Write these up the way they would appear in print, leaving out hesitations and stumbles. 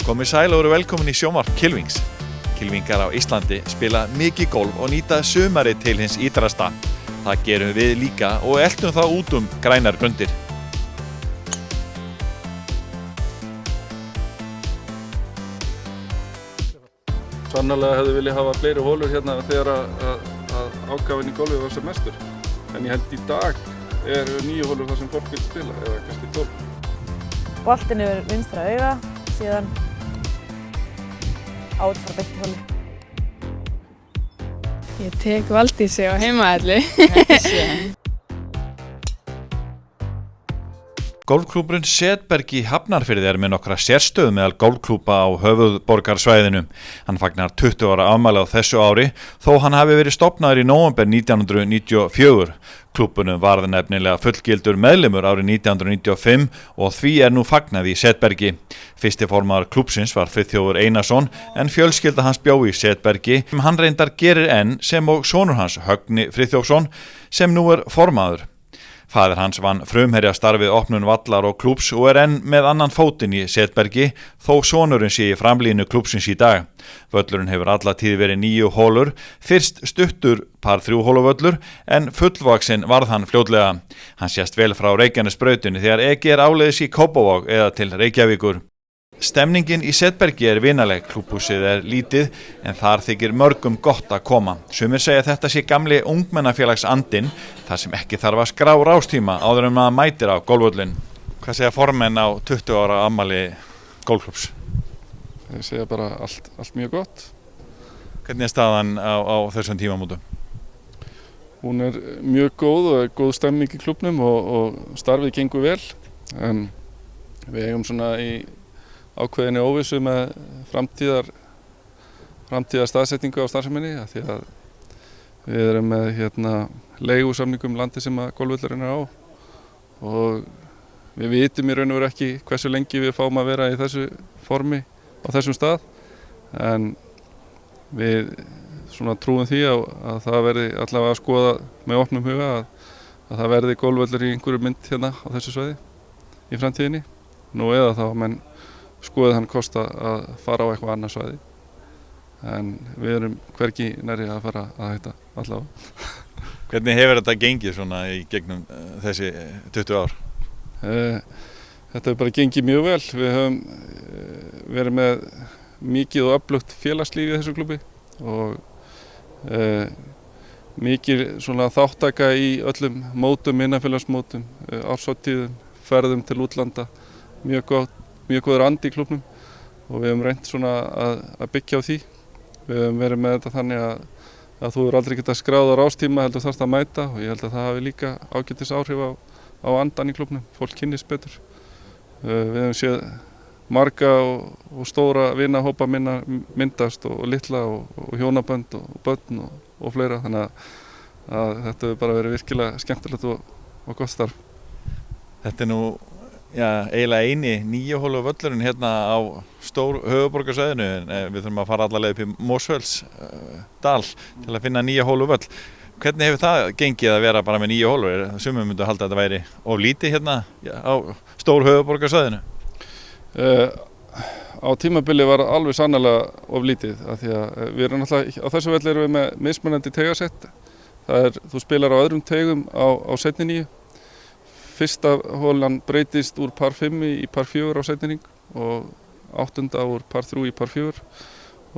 Komið sæl og eru velkomin í sjónvarp Kylfings. Kylfingar á Íslandi spila mikið golf og nýta sumarið til hins ítrasta. Það gerum við líka og eltum það út grænar grundir. Sannarlega hefði viljað hafa fleiri hólur hérna þegar að ágafinn í golfi var sem mestur. En ég held í dag eru 9 hólur þar sem fólk vil spila, eða kannski 12. Boltinn yfir vinstra auga, síðan át frá beint hóli. Ég tek Valdísi á heimavelli. Golfklúbburinn Setberg í Hafnarfirði er með nokkra sérstöðu meðal golfklúbba á höfuðborgarsvæðinu. Hann fagnar 20 ára afmæli á þessu ári, þó hann hafi verið stofnaður í nóvember 1994. Klúbbunum varð nefnilega fullgildur meðlimur árið 1995 og því er nú fagnað í Setbergi. Fyrsti formaður klúbbsins var Friðþjófur Einarsson en fjölskylda hans bjó í Setbergi. Hann reyndar gerir enn sem og sonur hans Högni Friðþjófsson sem nú er formaður. Faðir hans vann frumherjastarfið opnun vallar og klúbbs og er enn með annan fótinn í Setbergi þó sonurinn sé í framlínu klúbbsins í dag. Völlurinn hefur alla tíð verið 9 hólur, fyrst stuttur par 3 hóluvöllur en fullvaxinn varð hann fljótlega. Hann sést vel frá Reykjanesbrautinni þegar ekið er áleiðis í Kópavog eða til Reykjavíkur. Stemningin í Setbergi er vinaleg, klúbbhúsið er lítið en þar þykir mörgum gott að koma. Sumir segja að þetta sé gamli ungmennafélagsandinn, þar sem ekki þarf að skrá rástíma áður en maður mætir á golfvöllin. Hvað segja formenn á 20 ára afmæli golfklúbbs? Ég segja bara allt mjög gott. Hvernig er staðan á þessum tímamótum? Hún er mjög góð og er góð stemning í klúbbnum og starfið gengur vel. En við eigum svona í ákveðinni óvissu með framtíðar staðsetningu á starfseminni af því að við erum með leigusamningum landi sem að golfvöllurinn er á og við vitum í raun og veru ekki hversu lengi við fáum að vera í þessu formi á þessum stað en við svona trúum því að það verði allavega að skoða með opnum huga að það verði golfvöllur í einhverju mynd hérna á þessu svæði í framtíðinni nú eða þá menn skoðið hann kosta að fara á eitthvað annað svæði en við erum hvergi nærri að fara að hætta allavega. Hvernig hefur þetta gengið svona í gegnum þessi 20 ár? Þetta hefur bara gengið mjög vel. Við höfum verið með mikið og öflugt félagslíf í þessu klúbbi og mikið svona þáttaka í öllum mótum, innanfélagsmótum, árshátíðum, ferðum til útlanda, mjög góður andi í klúbbnum og við höfum reynt svona að byggja á því. Við höfum verið með þetta þannig að þú hefur aldrei getað skráð á rástíma heldur þarft að mæta og ég held að það hafi líka ágætis áhrif á andan í klúbbnum, fólk kynnist betur. Við höfum séð marga og stóra vinahópa myndast og litla og hjónabönd og börn og fleira þannig að þetta hefur bara verið virkilega skemmtilegt og gott starf. Þetta er nú eiginlega eini 9 hólu völlurinn hérna á stór höfuðborgarsvæðinu en við þurfum að fara alla leið upp í Mosfellsdal til að finna 9 hólu völl. Hvernig hefur það gengið að vera bara með 9 hólur? Sumir myndu halda að þetta væri of lítið hérna á stór höfuðborgarsvæðinu? Á tímabili var alveg sannarlega of lítið af því að við erum náttúrulega á þessu velli erum við með mismunandi teigasett. Þú spilar á öðrum teigum á seinni 9. Fyrsta hólan breytist úr par 5 í par 4 á seinni hring og 8. úr par 3 í par 4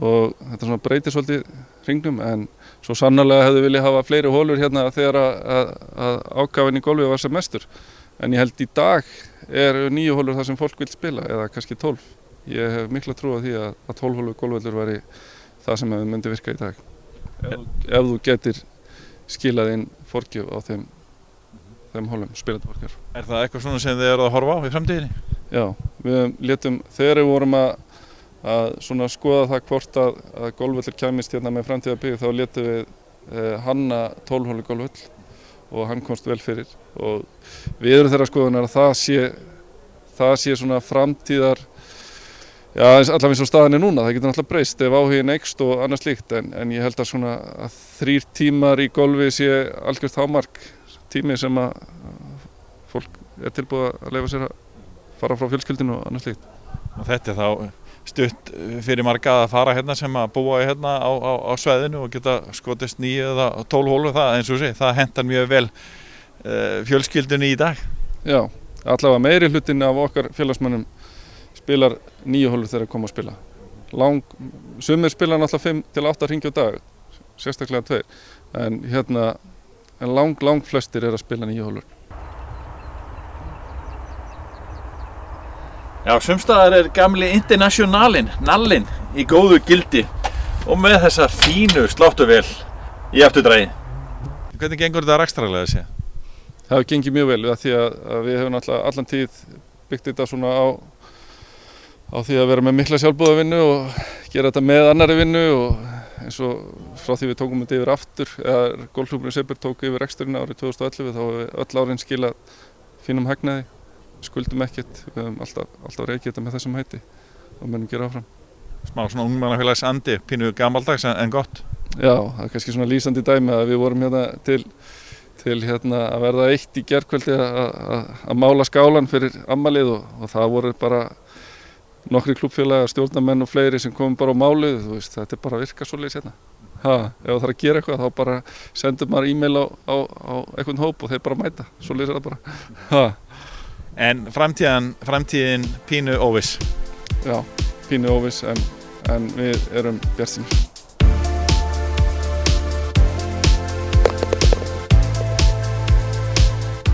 og þetta svona breytir svolítið hringnum en svo sannarlega hefði viljað hafa fleiri hólur hérna þegar að ágafinn í golfi var sem mestur en ég held í dag eru 9 hólur þar sem fólk vil spila eða kannski 12. Ég hef mikla trú á því að 12 hólu golfvöllur væri það sem myndi virka í dag ef þú getur skilað inn forgjöf á þeim hólum, spilandi forgjöf. Er það eitthvað svona sem þið eru að horfa á í framtíðinni? Já, við létum þegar við vorum að svona skoða það hvort að golfvöllur kæmist hérna með framtíðarbygg þá létum við hanna 12 hólu golfvöll og hann komst vel fyrir og við erum þeirra skoðunar að það sé svona framtíðar allavega eins og staðan er núna, það getur náttúrulega breyst ef áhuginn eykst og annað slíkt en ég held að svona að 3 tímar í golfi sé algjört hámark tími sem að fólk er tilbúið að leyfa sér að fara frá fjölskyldinu og annað slíkt. Og þetta er þá stutt fyrir marga að fara hérna sem að búa hérna á svæðinu og geta skotist 9 eða 12 hólur, það eins og sé, það hentar mjög vel fjölskyldunni í dag. Já, allavega meiri hlutin af okkar félagsmönnum spilar 9 hólur þegar þeir koma að spila. Sumir spila náttúrulega 5 til 8 hringi á dag, sérstaklega 2, en hérna lang flestir að spila 9 hólur. Já, sumstaðar gamli Internationalinn, nallinn, í góðu gildi og með þessa fínu sláttuvél í afturdrægi. Hvernig gengur þetta rekstrarlega þessi? Það hefur gengið mjög vel því að við hefum allan tíð byggt þetta svona á því að vera með mikla sjálfboðavinnu og gera þetta með annarri vinnu og eins og frá því við tókum þetta yfir aftur, eða golfklúbburinn Seyðisfjörður tók yfir reksturinn árið 2011, þá hefur við öll árin skilað fínum hagnaði. Skuldum ekkert, við höfum alltaf reikið þetta með þessum hætti og munum gera áfram. Smá svona ungmennafélags andi, pínu gamaldags en gott. Já, það er kannski svona lýsandi dæmi að við vorum hérna til hérna að verða eitt í gærkvöldi að mála skálan fyrir afmælið og það voru bara nokkri klúbbfélagar, stjórnarmenn og fleiri sem komum bara á málið, þú veist, þetta er bara að virka svoleiðis hérna. Ef það þarf að gera eitthvað þá bara sendur maður e-mail á einhvern hóp og þeir bara mæta, svoleiðis er það bara. En framtíðin pínu óviss? Já, pínu óviss en við erum bjartsýnir.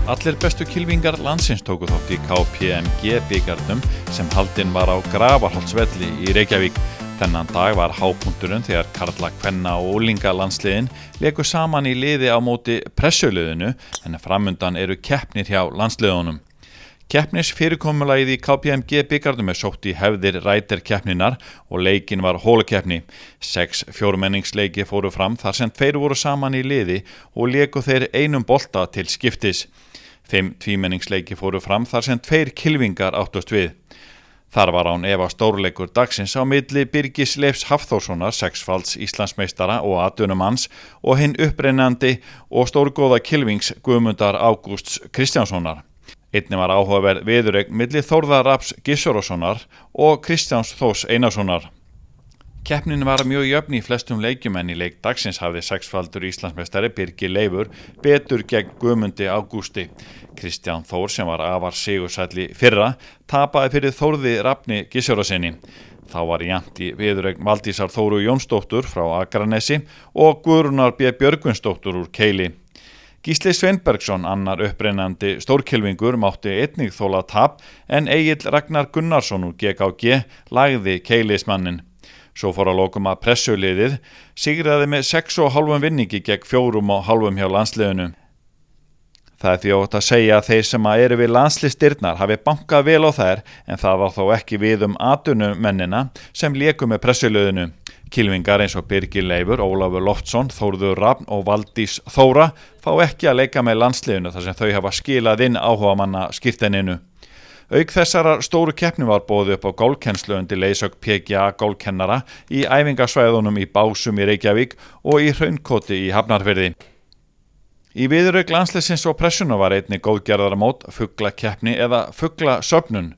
Allir bestu kylfingar landsins tóku þátt í KPMG bikarnum sem haldinn var á Grafarholtsvelli í Reykjavík. Þennan dag var hápunkturinn þegar karla, kvenna og unglinga landsliðin léku saman í liði á móti pressuliðinu en framundan eru keppnir hjá landsliðunum. Keppnisfyrirkomulagið í KPMG bikarnum sótt í hefðir ræterkeppninar og leikin var hólukeppni. 6 fjórmenningsleiki fóru fram þar sem 2 voru saman í liði og léku þeir einum bolta til skiptis. 5 tvímenningsleiki fóru fram þar sem 2 kylfingar áttust við. Þar var án efa stórleikur dagsins á milli Birgis Leifs Hafþórssonar, 6-falds Íslandsmeistara og atvinnumanns og hinn upprennandi og stórgóða kylfings Guðmundar Ágústs Kristjánssonar. Einnig var áhugaverð viðureign milli Þórðar Rafns Gissurarsonar og Kristjáns Þórs Einarssonar. Keppnin var mjög jöfn í flestum leikjum en í leik dagsins hafði 6-faldur Íslandsmeistari Birgir Leifur betur gegn Guðmundi Ágústi. Kristján Þór sem var afar sigursæll í fyrra tapaði fyrir Þórði Rafni Gissurarsyni. Þá var jafnt í viðureign Valdísar Þóru Jónsdóttur frá Akranesi og Guðrúnar B. Björgvinsdóttur úr Keili. Gísli Sveinbergsson, annar upprennandi stórkylfingur, mátti einnig þola tap en Egill Ragnar Gunnarsson úr GKG lagði Keilismannin. Svo fór að lokum að pressuliðið sigraði með 6,5 vinningi gegn 4,5 hjá landsliðinu. Það er því ótt að segja að þeir sem eru við landsliðsdyrnar hafi bankað vel á þær en það var þó ekki við atvinnumennina sem léku með pressuliðinu. Kylfingar eins og Birgir Leifur, Ólafur Loftsson, Þórður Rafn og Valdís Þóra fá ekki að leika með landsliðinu þar sem þau hafa skilað inn áhugamanna skírteininu. Auk þessarar stóru keppni var boðið upp á gólfkennslu undir leiðsögn PGA gólfkennara í æfingasvæðunum í Básum í Reykjavík og í Hraunkoti í Hafnarfirði. Í viðureign landsliðsins og pressuna var einnig góðgerðarmót, fuglakeppni eða fuglasöfnun.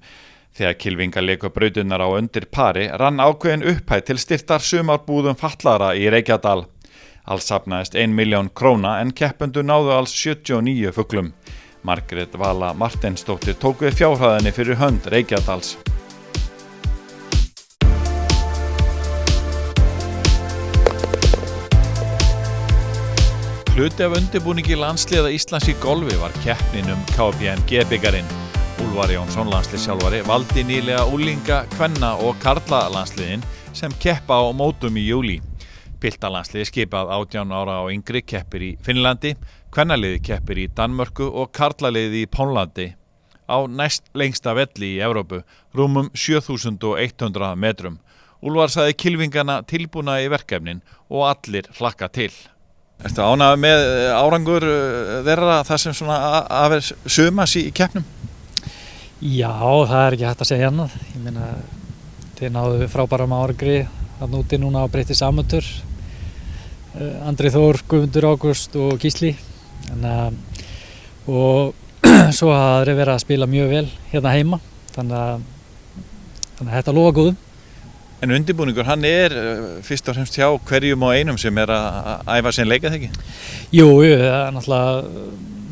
Þegar kylfingar léku brautirnar á undir pari rann ákveðin upphæð til styrktar sumarbúðum fatlaðra í Reykjadal. Alls safnaðist 1 milljón króna en keppendur náðu alls 79 fuglum. Margrét Vala Marteinsdóttir tók við fjárhæðinni fyrir hönd Reykjadals. Hluti af undirbúningi landsliða Íslands í golfi var keppnin KPMG bikarinn. Úlfar Jónsson, landsliðsþjálfari, valdi nýlega unglinga, kvenna og karla landsliðin sem keppa á mótum í júlí. Piltalandsliði skipað 18 ára og yngri keppir í Finnlandi, kvennaliði keppir í Danmörku og karlaliði í Póllandi á næst lengsta velli í Evrópu, rúmum 7100 metrum. Úlfar sagði kylfingana tilbúna í verkefnin og allir hlakka til. Ertu ánægður með árangur þeirra þar sem svona aðeins sumas í keppnum? Já, það er ekki hægt að segja annað. Ég meina, þeir náðu frábærum árangri þarna úti núna á Breytis Amateur. Andri Þór, Guðmundur Ágúst og Gísli. Og svo hafa þeir verið að spila mjög vel hérna heima. Þannig að þetta lofa góðum. En undirbúningur, hann fyrst og fremst hjá hverjum og einum sem að æfa sinn leika, þegar ekki? Jú, náttúrulega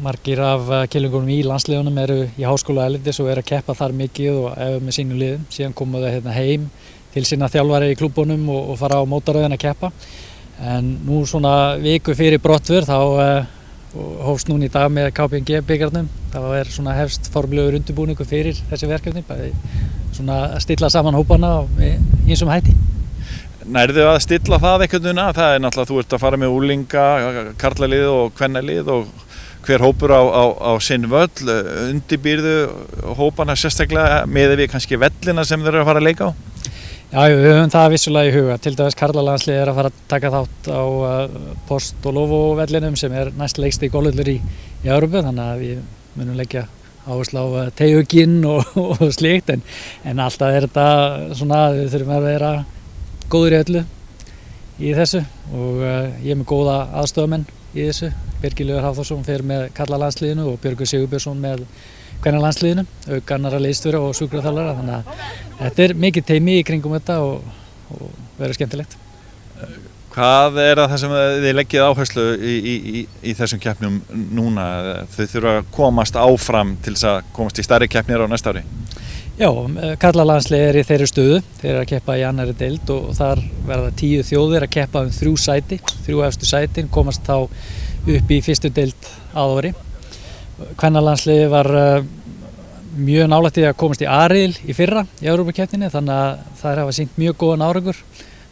margir af kylfingunum í landsliðunum eru í háskóla erlendis og eru að keppa þar mikið og æfa með sínum liðum. Síðan komu þau hérna heim til sinna þjálfari í klúbbunum og fara á mótaröðin að keppa. En nú svona viku fyrir brottför þá hófst núna í dag með KPMG byggarnum. Það svona hefst formlegur undirbúningur fyrir þessi verkefni, bæði svona að stilla saman hópana með ýmsum hætti. Nærðu að stilla það einhvern veginn að? Það náttúrulega, þú ert að fara með unglinga, karlalið og kvennalið og hver hópur á sinn völl, undirbýrðu hópana sérstaklega miðað við kannski vellina sem þeir eru að fara að leika á? Já, við höfum það vissulega í huga. Til dæmis karlalandslið að fara að taka þátt á Postolovo vellinum sem næst leiksti golfvöllur í Evrópu, þannig að við munum leggja áherslu á teyguginn og slíkt, en alltaf þetta svona, við þurfum að vera góður í öllu í þessu og ég með góða aðstofamenn í þessu. Birgir Leifur Hafþórsson fer með karlalandsliðinu og Björgur Sigurbjörnsson með kvennalandsliðinu, auk annarra liðsstjóra og sjúkraþjálfara, þannig að þetta mikið teymi í kringum þetta og verður skemmtilegt. Hvað það sem þið leggið áherslu í þessum keppnum núna? Þau þurfa að komast áfram til þess að komast í stærri keppnir á næsta ári? Já, karlalandslið í þeirri stöðu. Þeir eru að keppa í annarri deild og þar verða 10 þjóðir að keppa 3 sæti. 3 efstu sætin komast þá upp í fyrstu deild að ári. Kvennalandsliðið var mjög nálægt í að komast í A-riðil í fyrra í Evrópukeppninni, þannig að þær hafa sýnt mjög góðan árangur.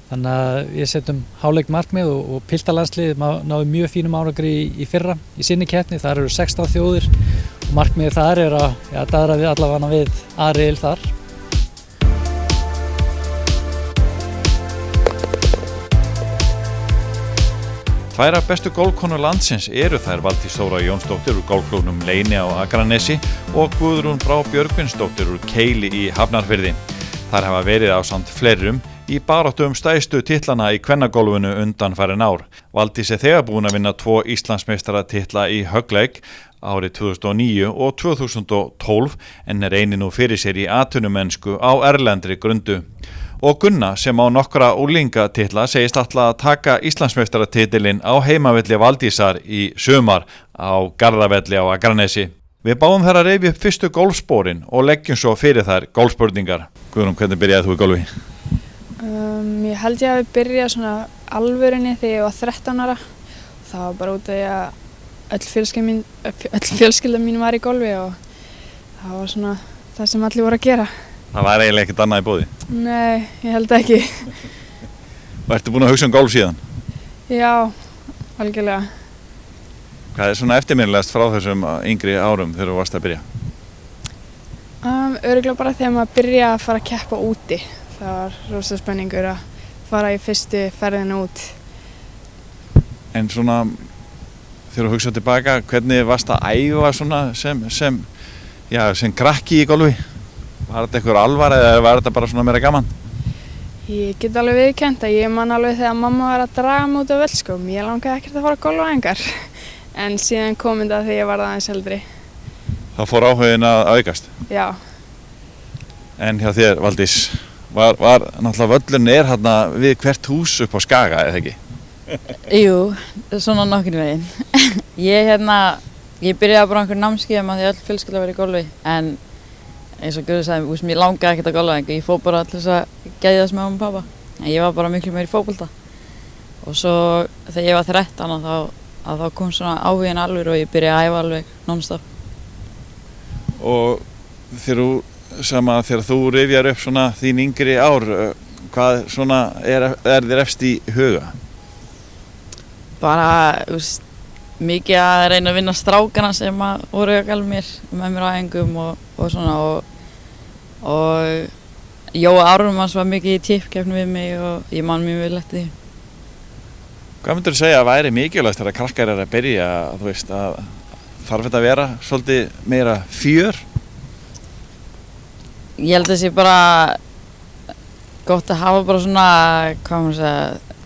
Þannig að við setjum háleit markmið og piltalandsliðið náðu mjög fínum árangri í fyrra í sinni keppni. Þar eru 16 þjóðir og markmiðið þar að daðra við allavega við A-riðil þar. Tvær af bestu golfkonur landsins eru þær Valdís Þóra Jónsdóttir úr golfklúbbnum Leyni á Akranesi og Guðrún Brá Björgvinsdóttir úr Keili í Hafnarfirði. Þær hafa verið ásamt fleirum í baráttu stærstu titlana í kvennagolfinu undanfarin ár. Valdís þegar búin að vinna 2 Íslandsmeistaratitla í höggleik árið 2009 og 2012 en eini nú fyrir sér í atvinnumennsku á erlendri grundu. Og Gunna sem á nokkra unglingatitla segist ætla að taka Íslandsmeistaratitilinn á heimavelli Valdísar í sumar á Garðavelli á Akranesi. Við báðum þær að rifja upp fyrstu golfsporin og leggjum svo fyrir þær golfspurningar. Guðrún, hvernig byrjaði þú í golfi? Ég held ég að við byrjaði svona alvörunni þegar ég var 13 ára. Það var bara út af því að öll fjölskylda mín var í golfi og það var svona það sem allir voru að gera. Það var eiginlega ekkert annað í boði? Nei, ég held ekki. Og ertu búin að hugsa golf síðan? Já, algjörlega. Hvað svona eftirminnilegast frá þessum yngri árum þegar þú varst að byrja? Örugglega bara þegar maður byrja að fara að keppa úti. Það var rosa spenningur að fara í fyrstu ferðina út. En svona, þegar þú hugsaðu tilbaka, hvernig varst að æfa svona sem krakki í golfi? Var þetta eitthvað alvar eða var þetta bara svona meira gaman? Ég get alveg viðurkennt að ég man alveg þegar mamma var að draga mig út á völlskóm. Ég langaði ekkert að fara að golfæfingar. En síðan kom þetta þegar ég var aðeins eldri. Það fór áhugin að aukast? Já. En hjá þér, Valdís, var náttúrulega völlurinn hérna við hvert hús upp á Skaga, eða ekki? Jú, svona nokkurn veginn. Ég byrjaði bara einhver námskeið því öll fjölskylda var í golfi, en eins og Guður sagði, mér langaði ekkert að golfa, ég fór bara til þess að gæðast með mamma og pappa. En ég var bara miklu meir í fótbolta. Og svo þegar ég var 13 þá kom svona áhugin alveg og ég byrjaði að æfa alveg non-stop. Og þegar þú rifjar upp svona þín yngri ár, hvað svona er þér efst í huga? Bara, mikið að reyna að vinna strákana sem voru að gæla mér með mér á æfingum og svona og Jóa Ármanns var mikið í tippkeppni við mig og ég man mjög vel eftir því. Hvað myndirðu segja að væri mikilvægast þegar krakkar að byrja, að þarf þetta að vera svolítið meira fjör? Ég held að það sé bara gott að hafa bara svona,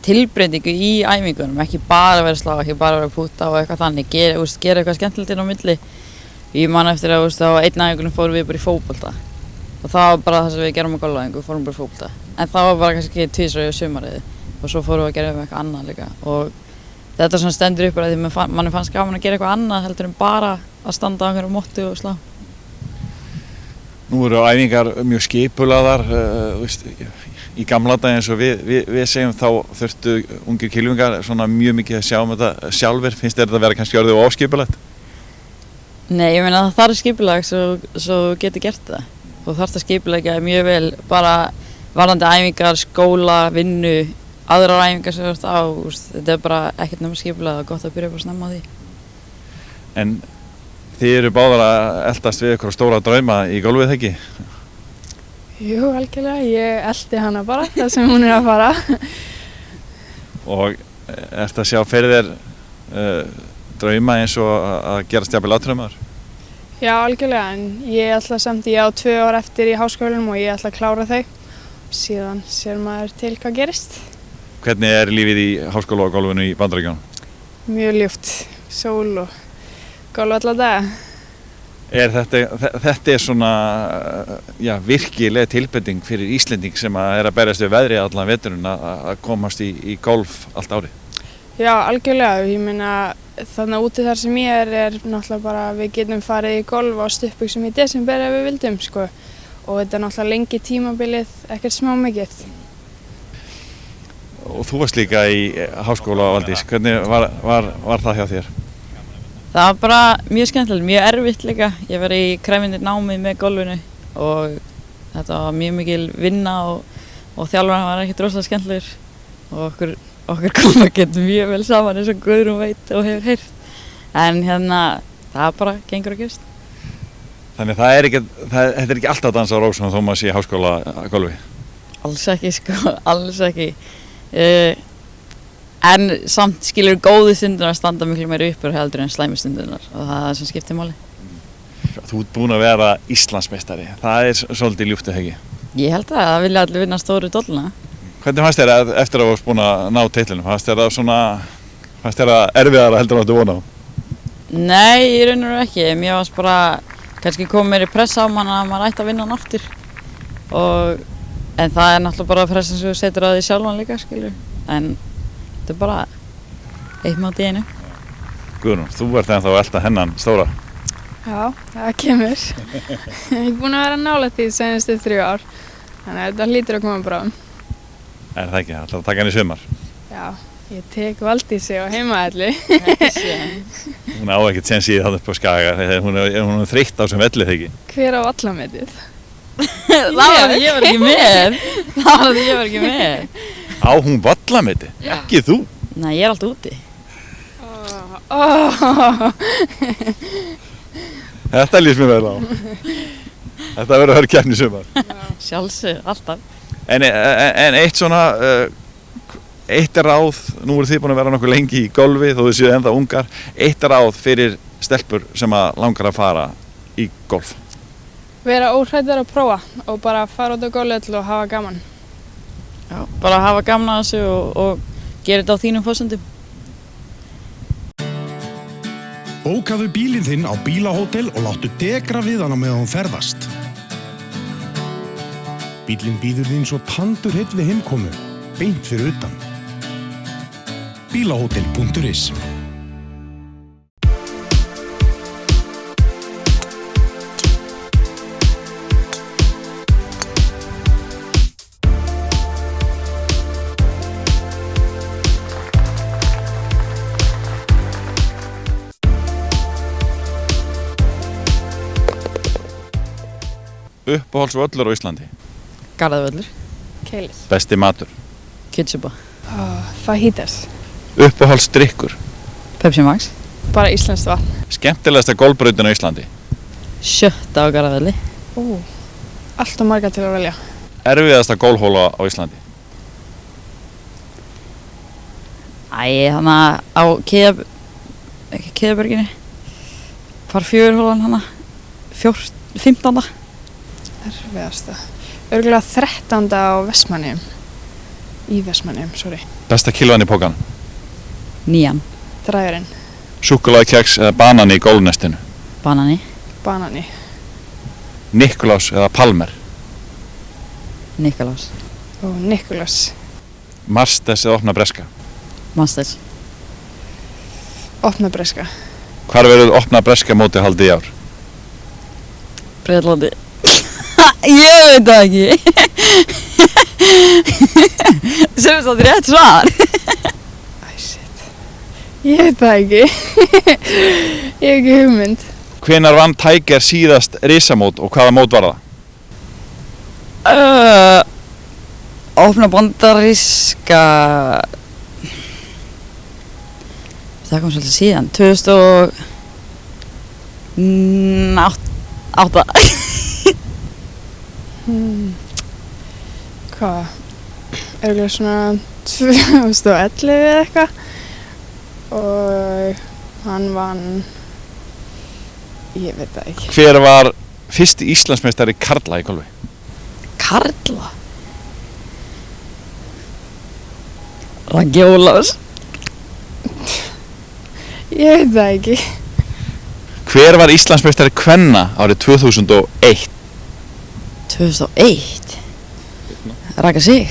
tilbreytingu í æfingunum, ekki bara vera slá, ekki bara vera púta og eitthvað þannig, gera eitthvað skemmtilegt inn á milli. Ég man eftir að á einn æfingunum fórum við bara í fótbolta og það var bara það sem við gerum á golfæfingu, fórum bara fótbolta. En það var bara kannski tvisvar í sumarið og svo fórum við að gera eitthvað annað líka. Og þetta svona stendur upp bara því manni fannst gaman að gera eitthvað annað heldur en bara að standa á einhverju móttu og slá. Nú eru æfingar mjög skipulaðar, í gamla dag eins og við segjum þá þurftu ungir kylfingar svona mjög mikið að sjá þetta sjálfir. Finnst þér þetta að vera kannski orðið of skipulagt? Nei, ég meina það er skipulag svo getur gert það. Þú þarft að skipulegja mjög vel bara varðandi æfingar, skóla, vinnu, aðrar æfingar sem þú ert á. Þetta er bara ekkert nema skipulag og gott að byrja bara snemma á því. En þið eru báðar að eltast við ykkur stóra drauma í golfið, ekki? Jú, algjörlega, ég elti hana bara það sem hún að fara. Og ertu að sjá fyrir þér drauma eins og að gerast jafnvel átrúmaður? Já, algjörlega, en ég ætla samt ég á 2 ár eftir í háskólanum og ég ætla að klára þau. Síðan sér maður til hvað gerist. Hvernig er lífið í háskóla og golfinu í Bandaríkjunum? Mjög ljúft, sól og golf alla daga. Þetta er svona virkileg tilbending fyrir Íslending sem að berjast við veðri allan veturinn að komast í golf allt árið? Já, algjörlega. Ég meina þannig úti þar sem ég er náttúrulega bara við getum farið í golf á stuttbuxum í desember ef við vildum, sko. Og þetta er náttúrulega lengi tímabilið, ekkert smá mikið. Og þú varst líka í háskóla, Valdís. Hvernig var það hjá þér? Það var bara mjög skemmtilegt, mjög erfitt líka. Ég var í krefjandi námi með golfinu og þetta var mjög mikil vinna og þjálfarinn var ekkert rosalega skemmtilegur og okkur kom ekkert mjög vel saman eins og Guðrún veit og hefur heyrt. En það bara gengur að gerast. Þannig þetta er ekki alltaf að dansa á rósum þó maður sé í háskóla golfi? Alls ekki, sko, alls ekki. En samt skilur góðu stundunar að standa miklu meira uppur heldur en slæmu stundunar og það er sem skiptir máli. Þú ert búin að vera Íslandsmeistari, það er svolítið ljúft eða ekki? Ég held að það vilja allir vinna stóru dolluna. Hvernig fannst þér eftir að þú varst búin að ná titlinum? Fannst þér það erfiðara heldur en áttu von á? Nei, í raun og veru ekki. Mér fannst bara kannski komið meiri pressa á mann að maður ætti að vinna hann aftur. En það er náttúrulega bara pressan sem þú setur á því sjálfan líka, skilur. En þetta er bara eitt mót í einu. Guðrún, þú ert ennþá að elta hennan stóra. Já, það kemur. Ég er búin að vera nálægt því senastu 3 ár, þannig að þetta hlýtur að koma bráðum. Er það ekki? Ætlarðu að taka hann í sumar? Já, ég tek Valdísi á heimavelli. Ekki séns. Hún á ekkert séns í þarna upp á Skaga, hún er þreytt á þessum velli, þegar ekki? Hver á vallametið? Það var því ég var ekki með. Á hún vallameti? Ekki þú? Nei, ég er alltaf úti. Þetta lýst mér vel á. Þetta verður að höra keppni í sumar. Sjálfsög, alltaf. En eitt ráð, nú eru þið búin að vera nokkuð lengi í golfi þó þið séu ennþá ungar, eitt ráð fyrir stelpur sem að langar að fara í golf? Vera óhræddur að prófa og bara fara út á golfvöll og hafa gaman. Já, bara hafa gaman að þessu og gera þetta á þínum forsendum. Bókaðu bílinn þinn á bílahótel og láttu degra við hana meðan hún ferðast. Bílinn bíður þín svo tandurheill við heimkomu, beint fyrir utan. Bílahótel.is Uppáhaldsvöllur á Íslandi? Garðavöllur. Keilir. Besti matur? Kjötsúpa. Fajitas. Uppáhaldsdrykkur? Pepsi Max. Bara íslenskt vatn. Skemmtilegasta golfbrautin á Íslandi? Sjötta á Garðavelli. Allt og marga til að velja. Erfiðasta golfhóla á Íslandi? Þannig á Kiðaberginni. Par 4 hólan hana. 15. Erfiðasta. Örugglega 13. á Vestmannaeyjum. Í Vestmannaeyjum, sorry. Besta kilvan í pókan? 9. Dræðurinn. Súkkulaðikeks eða banani í golfnestinu? Banani. Banani. Nikulás eða Palmer? Nikolás. og Nikolás. Masters eða opna breska? Masters. Opna breska. Hvar verður opna breska móti haldið í ár? Breiðlandi. Ég veit það ekki. Sem það rétt svar. Shit. Ég veit það ekki. Ég hef ekki hugmynd. Hvenær vann Tiger síðast risamót og hvaða mót var það? Opna bandaríska. Það kom svolítið síðan. 2008. Hvað? Örugglega svona 2011 eða eitthvað. Og hann vann, ég veit það ekki. Hver var fyrsti Íslandsmeistari karla í golfi? Karla. Raggi Ólafs. Ég veit það ekki. Hver var Íslandsmeistari kvenna árið 2001? 2001. Ragga Sig.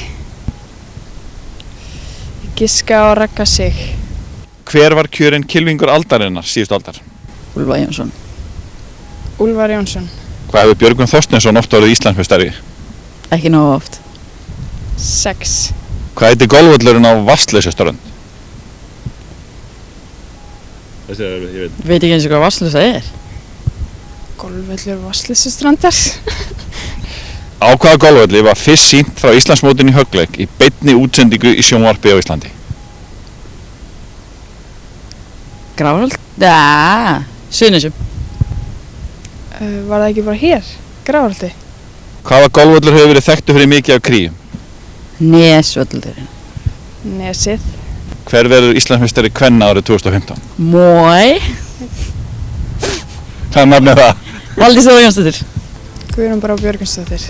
Ég giska á Ragga Sig. Hver var kjörinn kylfingur aldarinnar síðustu aldar? Úlfar Jónsson. Úlfar Jónsson. Hvað hefur Björgvin Þorsteinsson oft orðið Íslandsmeistari? Ekki nógu oft. 6. Hvað heitir golfvöllurinn á Vatnsleysuströnd? Þessi ég veit. Veit ekki eins og hvað Vatnsleysa er. Golfvöllur Vatnsleysustrandar. Á hvaða golfvölli var fyrst sýnt frá Íslandsmótinu í höggleik í beinni útsendingu í sjónvarpi á Íslandi? Grafholt? Ja, Suðurnesjum. Var það ekki bara hér? Grafarholti? Hvaða golfvöllur hefur verið þekktur fyrir mikið af kríum? Nesvöllurinn. Nesið. Hver verður Íslandsmeistari kvenna árið 2015? Mói. Hvað nafn er það? Valdís Þóra Jónsdóttir. Guðrún Brá Björgvinsdóttir.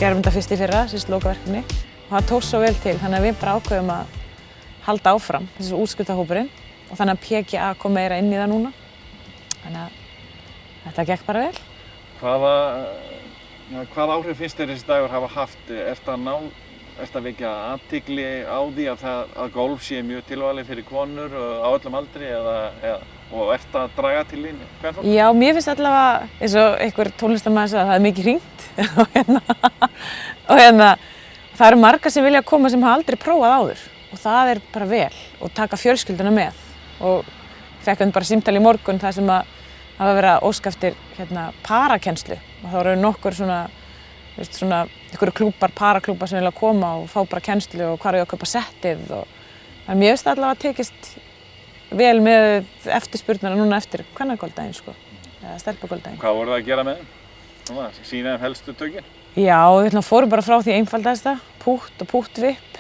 Gerum þetta fyrst í fyrra, síðust lokaverkefni. Og það tókst svo vel til, þannig að við bara ákveðum að halda áfram þessu útskriftahópurinn og þannig að PGA kom meira inn í það núna. Þannig að þetta gekk bara vel. Hvaða áhrif finnst þér þessi dagur hafa haft? Ertu að vekja athygli á því að golf sé mjög tilvalið fyrir konur á öllum aldri og ertu að draga til þín kvenfólk? Já, mér finnst allavega eins og einhver tónlistarmaður sagði að það er mikið hringt og það eru margar sem vilja koma sem hafa aldrei prófað áður og það er bara vel og taka fjölskylduna með og fekk bara símtal í morgun þar sem að hafa verið að óska eftir parakennslu og þá eru nokkur svona einhverju klúbar, paraklúbar sem vilja koma og fá bara kennslu og hvar er ég að kaupa settið og þannig að mér finnst allavega tekist vel með eftirspurnina núna eftir kvennagolfdaginn eða stelpugolfdaginn. Hvað voruð það að gera með þeim? Sýna þeim helstu tökin? Já, við fórum bara frá því einfaldasta, pútt og púttvipp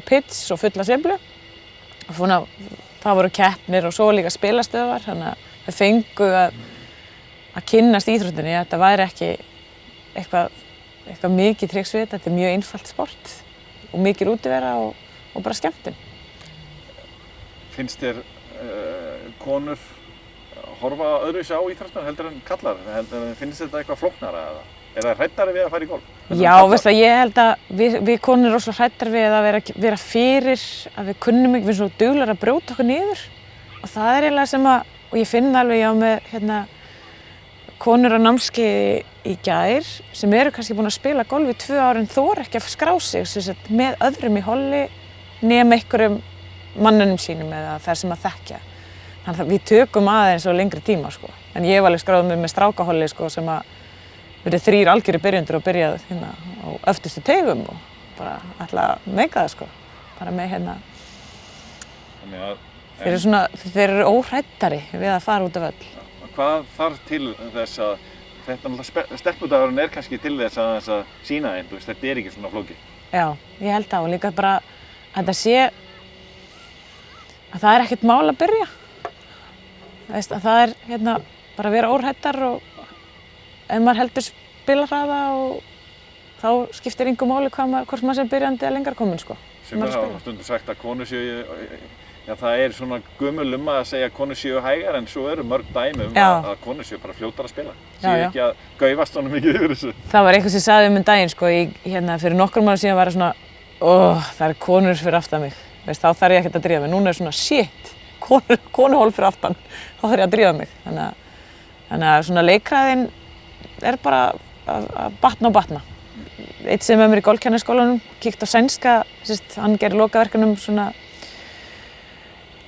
og pits og fulla sveiflu. Það voru keppnir og svo líka spilastöðvar, þannig að þau fengu að kynnast íþróttinni. Þetta væri ekki eitthvað mikið triks við, þetta er mjög einfalt sport og mikil útivera og bara skemmtun. Finnst þér konur horfa öðruvísi á íþróttina heldur en kallar? Finnst þetta eitthvað flóknara eða? Er það hræddari við að fara í golf? Já, veistu, ég held að við konur erum svo hræddar við að vera fyrir, að við kunnum ekki, við erum svo duglegar að brjóta okkur niður og það er eiginlega sem að, og ég finn alveg ég á með konur á námskeiði í gær sem eru kannski búin að spila golf í 2 ár en þora ekki að skrá sig með öðrum í holli nema einhverjum mannunum sínum eða þær sem að þekkja. Þannig að við tökum aðeins á lengri tíma en ég hef alveg skráð mig með strákaholli sem að verið 3 algjörir byrjendur og byrjað á öftustu teigum og bara ætla að meika það bara með þeir eru óhræddari við að fara út af öll. Hvað þarf til þess að stelpudagurinn er kannski til þess að sýna þeim, þetta er ekki svona flókið? Já, ég held það og líka bara að þetta sé að það er ekkert mál að byrja. Að það er bara að vera óhræddar og ef maður heldur spilarhraða og þá skiptir engu máli hvort maður sé byrjandi eða lengra kominn Sem hafa stundum sagt að konur séu Já, það svona gömul að segja að konur séu hægar en svo eru mörg dæmi að konur séu bara fljótar að spila. Séu ekki að gaufast svona mikið yfir þessu. Það var eitthvað sem sagði daginn, sko, fyrir nokkrum árum síðan var svona, það konur fyrir aftan mig. Veist, þá þarf ég ekkert að drífa mig. Núna svona, shit, konuhól fyrir aftan, þá þarf ég að drífa mig. Þannig að svona leikræðin bara að batna og batna. Eitt sem með mér í golfkennarskólanum, kíkt á sænska, hann gerir lokaverkunum svona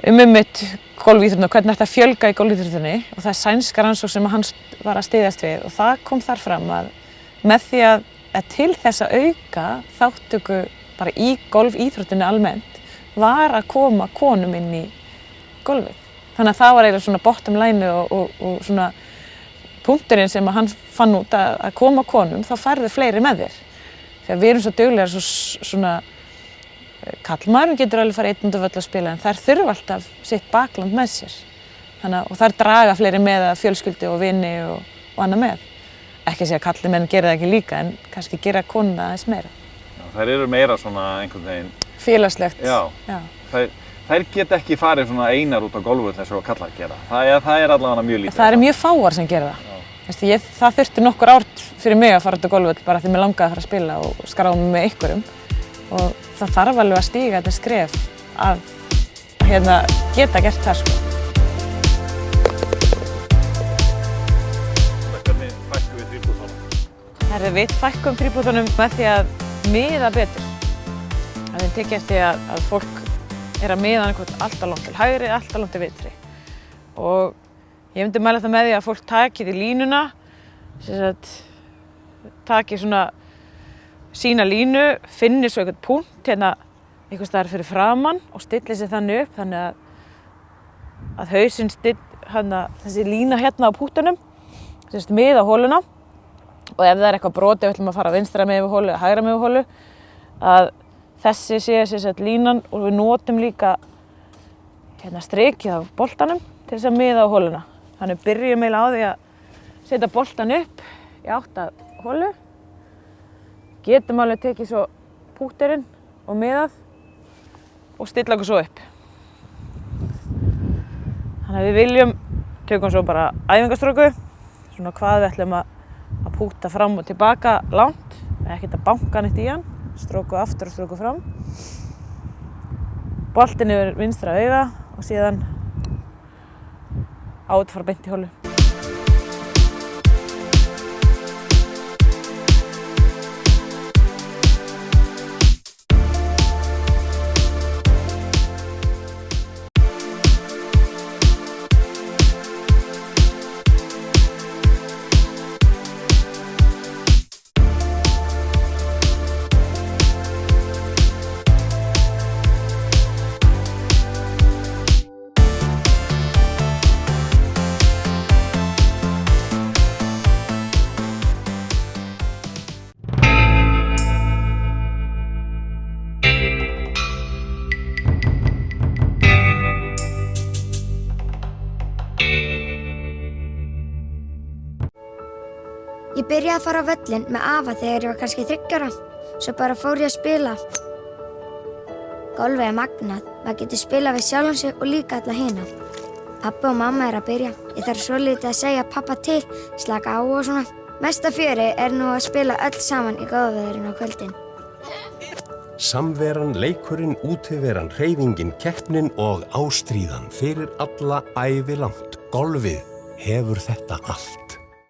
einmitt golfíþróttina og hvernig ætti að fjölga í golfíþróttinni og það sænska rannsókn sem hann var að styðjast við og það kom þar fram að með því að til þess að auka þátttöku bara í golfíþróttinni almennt var að koma konum inn í golfið. Þannig að það var eiginlega svona bottom line og svona punkturinn sem að hann fann út að koma konum, þá færðu fleiri með þér. Þegar við erum svo duglegar svona kallmaðurinn getur alveg farið einn út af völl að spila en þær þurfa alltaf sitt bakland með sér. Og þær draga fleiri með að fjölskyldu og vini og annað með. Ekki að segja að kallimenn gera það ekki líka en kannski gera konuna aðeins meira. Já, þær eru meira svona einhvern veginn. Félagslegt. Já. Þær geta ekki farið svona einar út á golfvöll eins og kallar gera. Það er allavega mjög lítið. Það mjög fáar sem gera það. Það þurfti nokkur ár fyrir mig að fara út á golfvöll bara því mér langaði að fara að spila og skráða mig með einhverjum. Og það þarf alveg að stíga þetta skref að geta gert það, sko. Hvernig fækkum við þríbúðunum? Við fækkum þríbúðunum með því að miða betur. Við tekjum eftir að fólk að miða alltaf langt til hægri, alltaf langt til vinstri. Og ég myndi mæla það með því að fólk taki því línuna, taki svona sína línu, finni svo einhvern punkt einhvers staðar fyrir framann og stilli sig þannig upp þannig að hausinn þessi lína hérna á púttunum, miða hóluna og ef það eitthvað brotið, við ætlum að fara vinstra megin við hólu eða hægra megin við hólu, að þessi sé línan og við notum líka strikið á boltanum til þess að miða á hóluna. Þannig byrjum eiginlega á því að setja boltan upp í átt að hólu. Getum alveg tekið svo pútturinn og miðað og stilla okkur svo upp. Þannig að við tökum svo bara æfingastróku, svona hvað við ætlum að púta fram og tilbaka langt, ekkert að banka neitt í hann, stróku aftur og stróku fram. Boltinn yfir vinstra auga og síðan át fara beint í hólu. Ég byrjaði að fara á völlinn með afa þegar ég var kannski 3 ára, svo bara fór ég að spila. Golfið magnað, maður getur spilað við sjálfan sig og líka alla hina. Pabbi og mamma að byrja, ég þarf svolítið að segja pappa til, slaka á og svona. Mesta fjöri nú að spila öll saman í góðveðrinu á kvöldin. Samveran, leikurinn, útiveran, hreyfingin, keppnin og ástríðan fyrir alla ævi langt. Golfið hefur þetta allt.